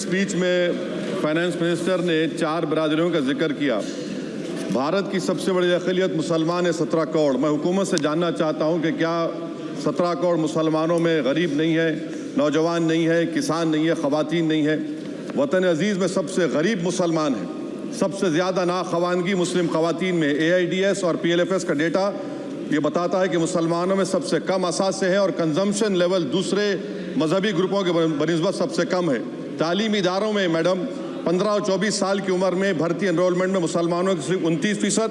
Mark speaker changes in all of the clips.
Speaker 1: Speech में finance minister ने 4 बरादरियों का जिक्र किया। भारत की सबसे बड़ी अक़लियत मुसलमान है 17 करोड़। मैं हुकूमत से जानना चाहता हूं कि क्या 17 करोड़ मुसलमानों में गरीब नहीं है, नौजवान नहीं है, किसान नहीं है, ख़वातीन नहीं है? वतन अजीज़ में सबसे गरीब मुसलमान है, सबसे ज़्यादा नाखवानगी मुस्लिम ख़वातीन में। AIDS और PLFS का डेटा ये बताता है कि मुसलमानों में सबसे कम असासे है और कंजम्पशन लेवल दूसरे मजहबी ग्रुपों के बनिस्बत सबसे कम है। तालीमी इदारों में मैडम 15 और 24 साल की उम्र में भर्ती एनरोलमेंट में मुसलमानों की सिर्फ 29%,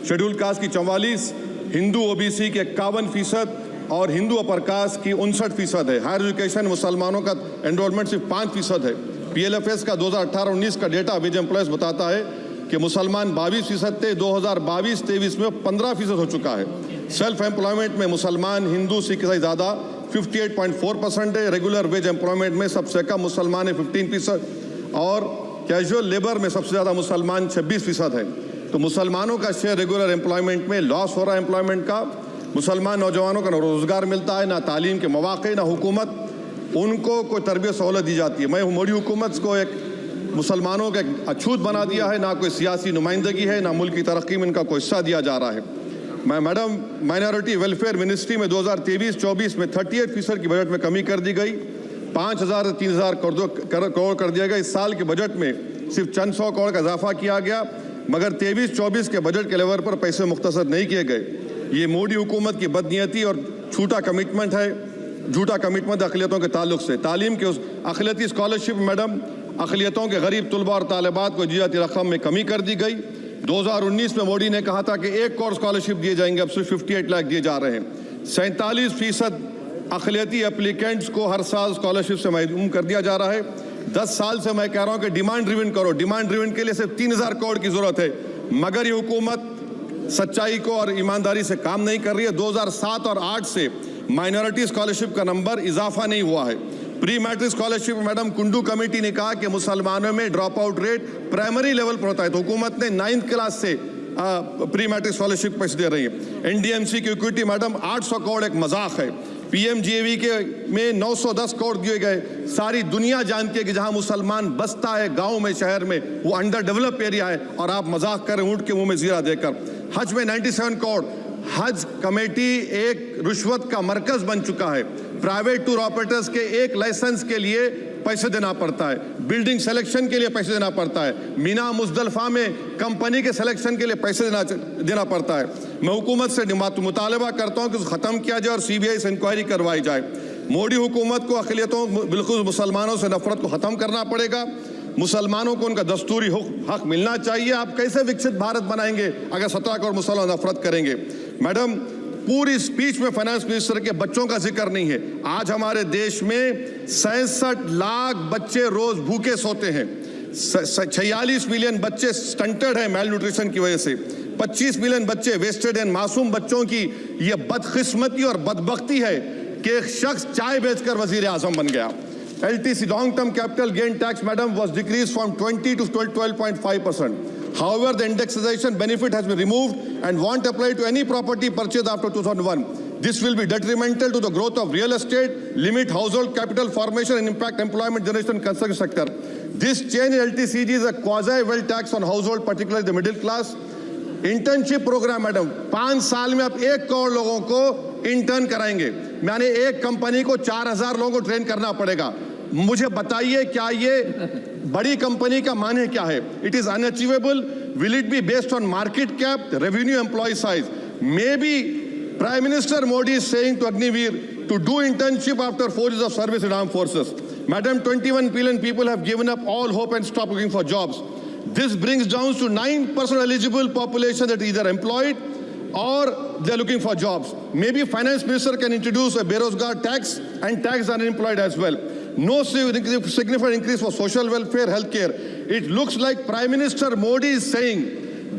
Speaker 1: शेड्यूल कास्ट की 44%, हिंदू OBC के 51% और हिंदू अपर कास्ट की 59% है। हायर एजुकेशन मुसलमानों का एनरोलमेंट सिर्फ 5% है। PLFS का 2018-19 का डेटा विज एम्प्लॉयज बताता है कि मुसलमान 22% थे, 2022-23 में 15% हो चुका है। सेल्फ एम्प्लॉयमेंट में मुसलमान हिंदू सिख से ज़्यादा 58.4% है। रेगुलर वेज एम्प्लॉयमेंट में सबसे कम मुसलमान है 15% और कैजुअल लेबर में सबसे ज़्यादा मुसलमान 26% है। तो मुसलमानों का शेयर रेगुलर एम्प्लॉयमेंट में लॉस हो रहा है एम्प्लॉयमेंट का। मुसलमान नौजवानों का ना रोज़गार मिलता है, ना तालीम के मौक़े, ना हुकूमत उनको कोई तरबियत सहूलत दी जाती है। मैं मोदी हुकूमत को एक मुसलमानों का एक अछूत बना दिया है, ना कोई सियासी नुमाइंदगी है, ना मुल्क की तरक्की में इनका कोई हिस्सा दिया जा रहा है। मैं मैडम माइनॉरिटी वेलफेयर मिनिस्ट्री में 2023-24 में 38% की बजट में कमी कर दी गई, 5,000 से 3,000 करोड़ कर दिया गया। इस साल के बजट में सिर्फ चंद 100 करोड़ का इजाफा किया गया, मगर 23-24 के बजट के लेवल पर पैसे मुख्तसर नहीं किए गए। ये मोदी हुकूमत की बदनीयती और झूठा कमिटमेंट है, झूठा कमिटमेंट अक़लियतों के ताल्लुक से। तालीम के उस अक़लियती स्कॉलरशिप मैडम अक़लियतों के गरीब तलबा और तालिबात को दी जाती रकम में कमी कर दी गई। 2019 में मोदी ने कहा था कि 1 करोड़ स्कॉलरशिप दिए जाएंगे, अब सिर्फ 58 लाख दिए जा रहे हैं। 47% अक़लियती एप्लीकेंट्स को हर साल स्कॉलरशिप से महरूम कर दिया जा रहा है। 10 साल से मैं कह रहा हूँ कि डिमांड ड्रिवन करो। डिमांड ड्रिवन के लिए सिर्फ 3,000 करोड़ की ज़रूरत है, मगर ये हुकूमत सच्चाई को और ईमानदारी से काम नहीं कर रही है। 2007 और 8 से माइनॉरिटी स्कॉलरशिप का नंबर इजाफा नहीं हुआ है। Pre matric scholarship madam Kundu committee ने कहा कि मुसलमानों में drop out rate primary level पर होता है, तो हुकूमत ने 9th क्लास से प्री मैट्रिक स्कॉलरशिप पैसे दे रही है। NDMC की इक्विटी मैडम 800 करोड़ एक मजाक है। PMGAV के में 910 करोड़ दिए गए। सारी दुनिया जानती है कि जहां मुसलमान बसता है गाँव में, शहर में, वो अंडर डेवलप एरिया है, और आप मजाक करें ऊँट के मुँह में जीरा देकर। हज में 97 करोड़। हज कमेटी एक रिश्वत का मरकज बन चुका है। प्राइवेट टूर ऑपरेटर्स के एक लाइसेंस के लिए पैसे देना पड़ता है, बिल्डिंग सिलेक्शन के लिए पैसे देना पड़ता है, मीना मुजदलफा में कंपनी के सिलेक्शन के लिए पैसे देना पड़ता है। मैं हुकूमत से मुतालबा करता हूं कि ख़त्म किया जाए और CBI से इंक्वायरी करवाई जाए। मोदी हुकूमत को अक़लियतों बिल्कुल मुसलमानों से नफरत को ख़त्म करना पड़ेगा। मुसलमानों को उनका दस्तूरी हक मिलना चाहिए। आप कैसे विकसित भारत बनाएंगे अगर 17 करोड़ मुसलमान नफरत करेंगे? मैडम, पूरी स्पीच में फाइनेंस मिनिस्टर के बच्चों का जिक्र नहीं है। आज हमारे देश में 66 लाख बच्चे रोज भूखे सोते हैं। 46 मिलियन बच्चे स्टंटेड हैं मेल न्यूट्रिशन की वजह से। 25 मिलियन बच्चे वेस्टेड हैं। मासूम बच्चों की ये बदकिस्मती और बदबख्ती है कि एक शख्स चाय बेचकर वजीर आजम बन गया। LTC long term capital gain tax madam was decreased from 20 to 12.5%. However, the indexation benefit has been removed and won't apply to any property purchased after 2001. This will be detrimental to the growth of real estate, limit household capital formation and impact employment generation in construction sector. This change in LTCG is a quasi-wealth tax on household, particularly the middle class. Internship programme madam 5 साल में आप 1 करोड़ लोगों को intern कराएंगे, यानी एक company को 4,000 लोगों को ट्रेन करना पड़ेगा। मुझे बताइए क्या ये बड़ी कंपनी का माने क्या है? It is unachievable. Will it be based on market cap, revenue, employ size? Maybe prime minister Modi is saying to Agniveer to do internship after 4 years of service in armed forces. Madam, 21 billion people have given up all hope and stopped looking for jobs. This brings down to 9% eligible population that either employed or they're looking for jobs. Maybe finance minister can introduce a Berozgar tax and tax unemployed as well. No significant increase for social welfare, healthcare. It looks like Prime Minister Modi is saying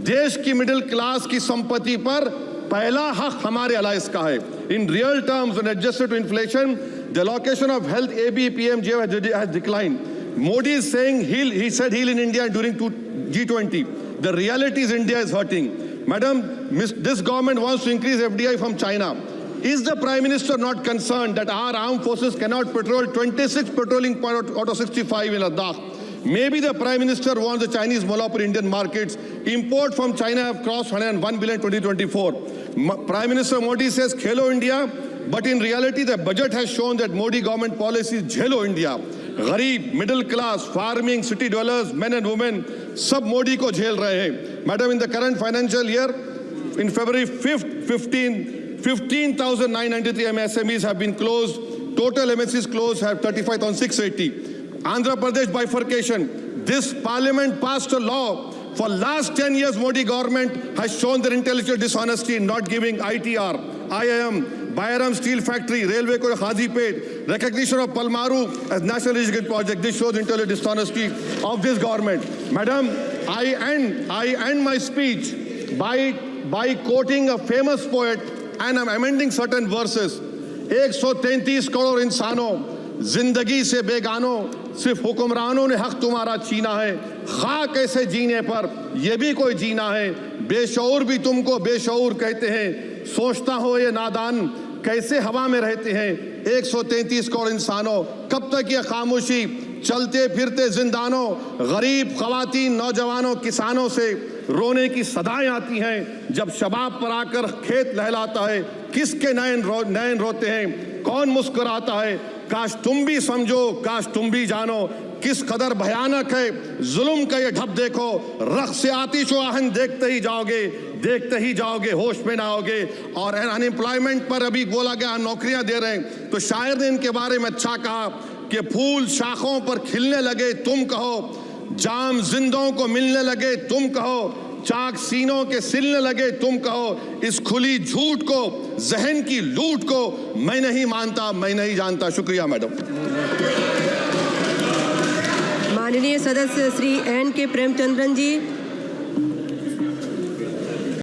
Speaker 1: देश की middle class की संपत्ति पर पहला हक हमारे alliance का है. In real terms, when adjusted to inflation, the allocation of health AB PMJ has declined. Modi is saying he said heal in India during G20. The reality is India is hurting. Madam, this government wants to increase FDI from China. Is the Prime Minister not concerned that our armed forces cannot patrol 26 patrolling points out of 65 in Ladakh? Maybe the Prime Minister wants the Chinese monopoly Indian markets. Import from China have crossed 101 billion 2024. Prime Minister Modi says Khelo India, but in reality the budget has shown that Modi government policy is Jhelo India. Gharib, middle class, farming, city dwellers, men and women, sab Modi ko jhel rahe hain. Madam, in the current financial year, in February 5th, 15,993 MSMEs have been closed. Total MSCs closed have 35,680. Andhra Pradesh bifurcation. This parliament passed a law. For last 10 years, Modi government has shown their intellectual dishonesty in not giving ITR, IIM, Bayram Steel Factory, Railway Ko Khazipet, recognition of Palmaru as National Irrigation Project. This shows intellectual dishonesty of this government. Madam, I end my speech by quoting a famous poet, and I'm amending certain verses. 133 crore इंसानों जिंदगी से बेगानों सिर्फ हुक्मरानों ने हक तुम्हारा छीना है खाक ऐसे जीने पर ये भी कोई जीना है बेशऊर भी तुमको बेशऊर कहते हैं सोचता हो ये नादान कैसे हवा में रहते हैं 133 करोड़ इंसानों कब तक ये खामोशी चलते फिरते जिंदानों गरीब खवातीन नौजवानों किसानों से रोने की सदाएं आती हैं जब शबाब पर आकर खेत लहलाता है किसके नयन रोते हैं कौन मुस्कुराता है काश तुम भी समझो काश तुम भी जानो किस कदर भयानक है जुल्म का ये ढब देखो रख से आतिश व आहन देखते ही जाओगे होश में ना आओगे और अनएम्प्लॉयमेंट पर अभी बोला गया नौकरियां दे रहे हैं तो शायर ने इनके बारे में अच्छा कहा कि फूल शाखों पर खिलने लगे तुम कहो जाम जिंदों को मिलने लगे तुम कहो चाक सीनों के सिलने लगे तुम कहो इस खुली झूठ को जहन की लूट को मैं नहीं मानता मैं नहीं जानता शुक्रिया मैडम
Speaker 2: माननीय सदस्य श्री N.K. प्रेमचंद्रन जी।